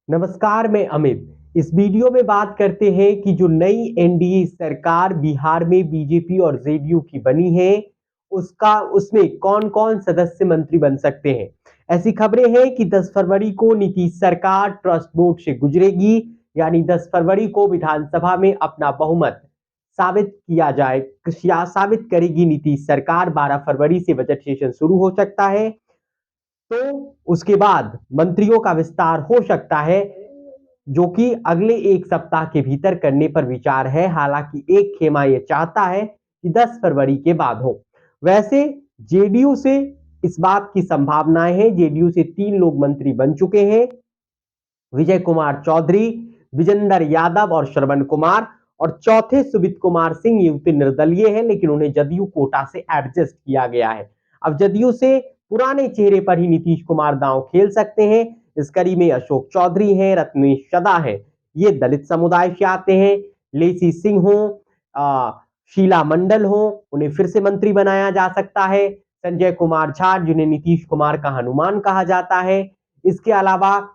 नमस्कार, मैं अमित। इस वीडियो में बात करते हैं कि जो नई एनडीए सरकार बिहार में बीजेपी और जेडीयू की बनी है, उसमें कौन-कौन सदस्य मंत्री बन सकते हैं। ऐसी खबरें हैं कि 10 फरवरी को नीतीश सरकार ट्रस्ट वोट से गुजरेगी, यानी 10 फरवरी को विधानसभा में अपना बहुमत साबित करेगी नीतीश सरकार। 12 फरवरी से बजट सेशन शुरू हो सकता है, तो उसके बाद मंत्रियों का विस्तार हो सकता है, जो कि अगले एक सप्ताह के भीतर करने पर विचार है। हालांकि एक खेमा यह चाहता है कि 10 फरवरी के बाद हो। वैसे जेडीयू से इस बात की संभावनाएं हैं। जेडीयू से 3 लोग मंत्री बन चुके हैं, विजय कुमार चौधरी, विजेंद्र यादव और श्रवण कुमार। और चौथे सुमित कुमार सिंह युवती निर्दलीय है, लेकिन उन्हें जदयू कोटा से एडजस्ट किया गया है। अब जदयू से पुराने चेहरे पर ही नीतीश कुमार दांव खेल सकते हैं। इस कड़ी में अशोक चौधरी हैं, रत्नेश सदा है, ये दलित समुदाय से आते हैं। लेसी सिंह हो, शीला मंडल हो, उन्हें फिर से मंत्री बनाया जा सकता है। संजय कुमार झा, जिन्हें नीतीश कुमार का हनुमान कहा जाता है। इसके अलावा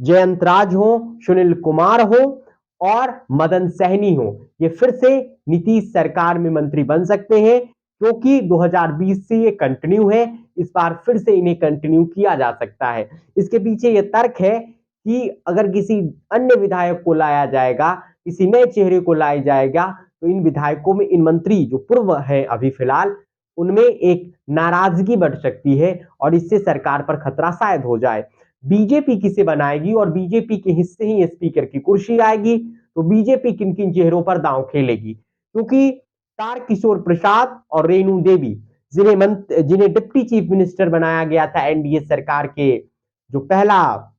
जयंत राज हो, सुनील कुमार हो और मदन सहनी हो, ये फिर से नीतीश सरकार में मंत्री बन सकते हैं, क्योंकि 2020 से ये कंटिन्यू है। इस बार फिर से इन्हें कंटिन्यू किया जा सकता है। इसके पीछे ये तर्क है कि अगर किसी अन्य विधायक को लाया जाएगा, किसी नए चेहरे को लाया जाएगा, तो इन विधायकों में, इन मंत्री जो पूर्व है अभी फिलहाल, उनमें एक नाराजगी बढ़ सकती है और इससे सरकार पर खतरा शायद हो जाए। बीजेपी किसे बनाएगी और बीजेपी के हिस्से ही स्पीकर की कुर्सी आएगी, तो बीजेपी किन किन चेहरों पर दांव खेलेगी, क्योंकि तारकिशोर प्रसाद और रेणु देवी, जिन्हें डिप्टी चीफ मिनिस्टर बनाया गया था एनडीए सरकार के, जो पहला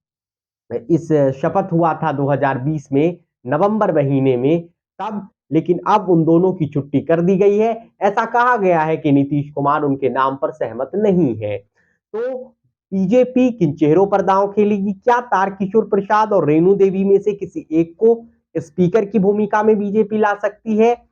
इस शपथ हुआ था 2020 में नवंबर महीने में, तब, लेकिन अब उन दोनों की छुट्टी कर दी गई है। ऐसा कहा गया है कि नीतीश कुमार उनके नाम पर सहमत नहीं है। तो बीजेपी किन चेहरों पर दांव खेलेगी? क्या तारकिशोर प्रसाद और रेणु देवी में से किसी एक को स्पीकर की भूमिका में बीजेपी ला सकती है,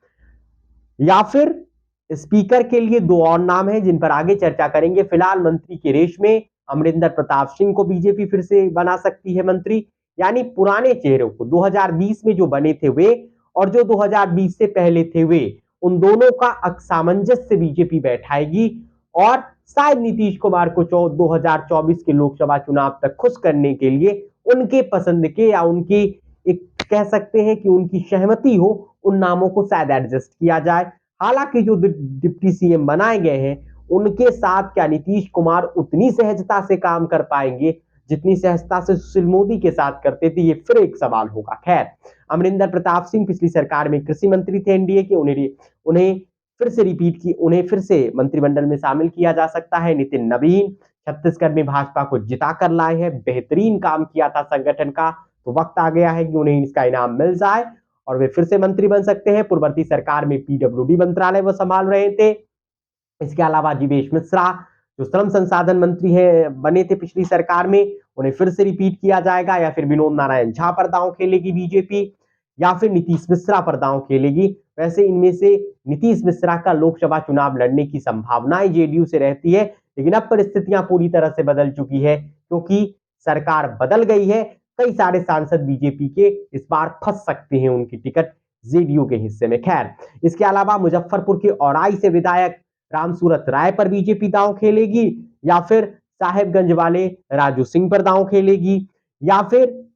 या फिर स्पीकर के लिए दो और नाम हैं जिन पर आगे चर्चा करेंगे। फिलहाल मंत्री के रेस में अमरिंदर प्रताप सिंह को बीजेपी फिर से बना सकती है मंत्री, यानी पुराने चेहरों को 2020 में जो बने थे वे, और जो 2020 से पहले थे वे, उन दोनों का सामंजस्य बीजेपी बैठाएगी और शायद नीतीश कुमार को 2024 के लोकसभा चुनाव तक खुश करने के लिए उनके पसंद के, या उनकी एक कह सकते हैं कि उनकी सहमति हो, उन नामों को शायद एडजस्ट किया जाए। हालांकि जो डिप्टी सीएम बनाए गए हैं, उनके साथ क्या नीतीश कुमार उतनी सहजता से काम कर पाएंगे जितनी सहजता से सुशील मोदी के साथ करते थे, ये फिर एक सवाल होगा। खैर, अमरिंदर प्रताप सिंह पिछली सरकार में कृषि मंत्री थे एनडीए के, उन्हें फिर से मंत्रिमंडल में शामिल किया जा सकता है। नितिन नवीन छत्तीसगढ़ में भाजपा को जिताकर लाए हैं, बेहतरीन काम किया था संगठन का, तो वक्त आ गया है कि उन्हें इसका इनाम मिल जाए और वे फिर से मंत्री बन सकते हैं। पूर्ववर्ती सरकार में पीडब्ल्यूडी मंत्रालय वो संभाल रहे थे। इसके अलावा जीवेश मिश्रा, जो श्रम संसाधन मंत्री है बने थे पिछली सरकार में, उन्हें फिर से रिपीट किया जाएगा, या फिर विनोद नारायण झा पर दांव खेलेगी बीजेपी, या फिर नीतीश मिश्रा पर दांव खेलेगी। वैसे इनमें से नीतीश मिश्रा का लोकसभा चुनाव लड़ने की संभावनाएं जेडीयू से रहती है, लेकिन अब परिस्थितियां पूरी तरह से बदल चुकी है, क्योंकि सरकार बदल गई है। कई सारे सांसद बीजेपी के इस बार फंस सकते हैं उनकी टिकट जेडीयू के हिस्से में। खैर, इसके अलावा मुजफ्फरपुर के औराई से विधायक रामसूरत राय पर बीजेपी दांव खेलेगी, या फिर साहेबगंज वाले राजू सिंह पर दांव खेलेगी, या फिर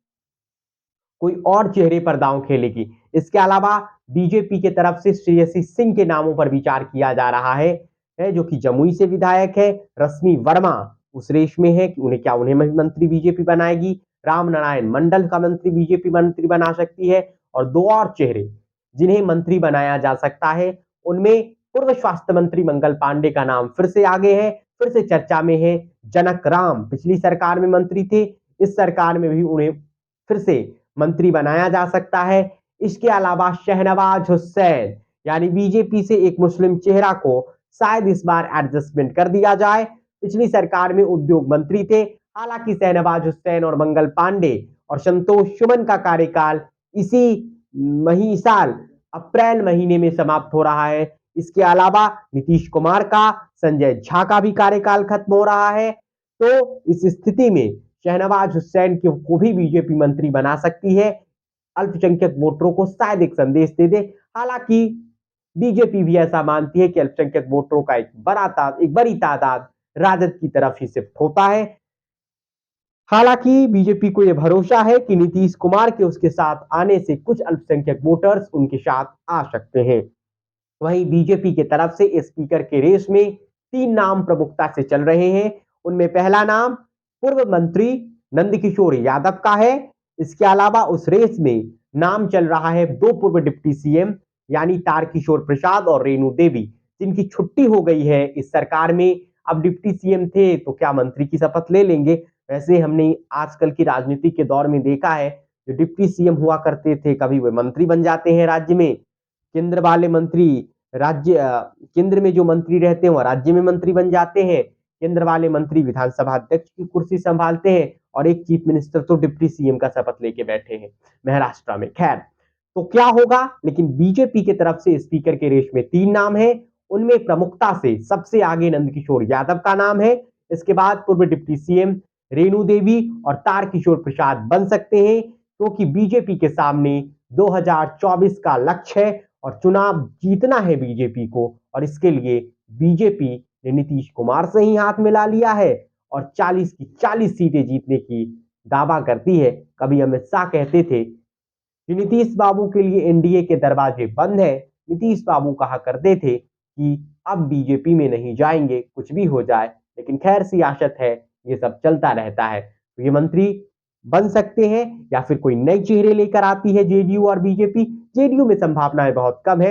कोई और चेहरे पर दांव खेलेगी। इसके अलावा बीजेपी के तरफ से श्रेयसी सिंह के नामों पर विचार किया जा रहा है, जो कि जमुई से विधायक है। रश्मि वर्मा उस रेस में है कि उन्हें मंत्री बीजेपी बनाएगी। रामनारायण मंडल का मंत्री बीजेपी मंत्री बना सकती है। और दो और चेहरे जिन्हें मंत्री बनाया जा सकता है, उनमें पूर्व स्वास्थ्य मंत्री मंगल पांडे का नाम फिर से आगे है, फिर से चर्चा में है। जनक राम पिछली सरकार में मंत्री थे, इस सरकार में भी उन्हें फिर से मंत्री बनाया जा सकता है। इसके अलावा शहनवाज हुसैन, यानी बीजेपी से एक मुस्लिम चेहरा को शायद इस बार एडजस्टमेंट कर दिया जाए। पिछली सरकार में उद्योग मंत्री थे। हालांकि शहनवाज हुसैन और मंगल पांडे और संतोष सुमन का कार्यकाल इसी साल अप्रैल महीने में समाप्त हो रहा है। इसके अलावा नीतीश कुमार का, संजय झा का भी कार्यकाल खत्म हो रहा है। तो इस स्थिति में शहनवाज हुसैन को भी बीजेपी मंत्री बना सकती है, अल्पसंख्यक वोटरों को शायद एक संदेश दे दे। हालांकि बीजेपी भी ऐसा मानती है कि अल्पसंख्यक वोटरों का एक बड़ी तादाद राजद की तरफ ही शिफ्ट होता है। हालांकि बीजेपी को यह भरोसा है कि नीतीश कुमार के उसके साथ आने से कुछ अल्पसंख्यक वोटर्स उनके साथ आ सकते हैं। वहीं बीजेपी की तरफ से स्पीकर के रेस में 3 नाम प्रमुखता से चल रहे हैं। उनमें पहला नाम पूर्व मंत्री नंदकिशोर यादव का है। इसके अलावा उस रेस में नाम चल रहा है 2 पूर्व डिप्टी सीएम यानी तारकिशोर प्रसाद और रेणु देवी, जिनकी छुट्टी हो गई है इस सरकार में। अब डिप्टी सीएम थे तो क्या मंत्री की शपथ ले लेंगे। वैसे हमने आजकल की राजनीति के दौर में देखा है, जो डिप्टी सीएम हुआ करते थे कभी वे मंत्री बन जाते हैं राज्य में। केंद्र वाले मंत्री केंद्र में जो मंत्री रहते हैं वह राज्य में मंत्री बन जाते हैं। केंद्र वाले मंत्री विधानसभा अध्यक्ष की कुर्सी संभालते हैं और एक चीफ मिनिस्टर तो डिप्टी सीएम का शपथ लेके बैठे हैं महाराष्ट्र में। खैर, तो क्या होगा, लेकिन बीजेपी की तरफ से स्पीकर के रेस में 3 नाम है। उनमें प्रमुखता से सबसे आगे नंदकिशोर यादव का नाम है। इसके बाद पूर्व डिप्टी सीएम रेणु देवी और तारकिशोर प्रसाद बन सकते हैं, क्योंकि बीजेपी के सामने 2024 का लक्ष्य है और चुनाव जीतना है बीजेपी को। और इसके लिए बीजेपी ने नीतीश कुमार से ही हाथ मिला लिया है और 40 की 40 सीटें जीतने की दावा करती है। कभी अमित शाह कहते थे कि नीतीश बाबू के लिए एनडीए के दरवाजे बंद है। नीतीश बाबू कहा करते थे कि अब बीजेपी में नहीं जाएंगे, कुछ भी हो जाए। लेकिन खैर, सियासत है, ये सब चलता रहता है। तो ये मंत्री बन सकते हैं या फिर कोई नए चेहरे लेकर आती है जेडीयू और बीजेपी। जेडीयू में संभावनाएं बहुत कम है।